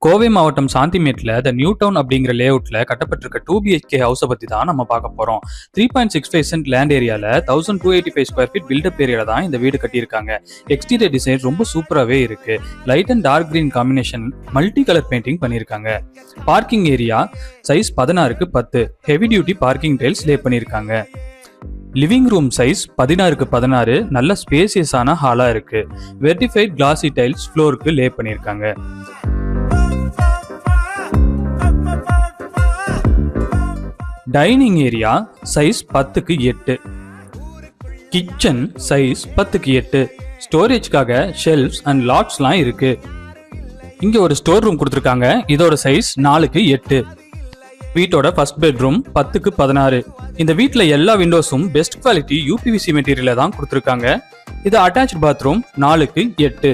கோவை மாவட்டம் சாந்திமேட்ல the new down அப்படிங்கிற லேஅவுட்ல கட்டப்பட்டிருக்க 2 BHK ஹவுஸை பத்தி தான் நம்ம பார்க்க போறோம். 3.65 சென்ட் லேண்ட் ஏரியால 1285 ஸ்கொயர் ஃபீட் பில்டப் ஏரியால தான் இந்த வீடு கட்டியிருக்காங்க. எக்ஸ்டீரியர் டிசைன் ரொம்ப சூப்பராகவே இருக்கு. Light and dark green combination multi colour painting பண்ணியிருக்காங்க. பார்க்கிங் ஏரியா சைஸ் 16க்கு 10 heavy duty parking tiles lay பண்ணியிருக்காங்க. லிவிங் ரூம் சைஸ் 16க்கு 16 நல்ல ஸ்பேசியஸான ஹாலா இருக்கு. வெர்டிஃபைட் கிளாசி டைல்ஸ் ஃப்ளோருக்கு லே பண்ணியிருக்காங்க. டைனிங் ஏரியா சைஸ் 10க்கு 8, கிச்சன் சைஸ் 10க்கு 8, ஸ்டோரேஜ்க்காக ஷெல்ஃப்ஸ் அண்ட் லாட்ஸ்லாம் இருக்கு. இங்க ஒரு ஸ்டோர் ரூம் கொடுத்துருக்காங்க. இதோட சைஸ் 4க்கு 8. வீட்டோட ஃபர்ஸ்ட் பெட்ரூம் 10க்கு 16. இந்த வீட்டில் எல்லா விண்டோஸும் பெஸ்ட் குவாலிட்டி UPVC மெட்டீரியல தான் கொடுத்துருக்காங்க. இது அட்டாச் பாத்ரூம் 4க்கு 8.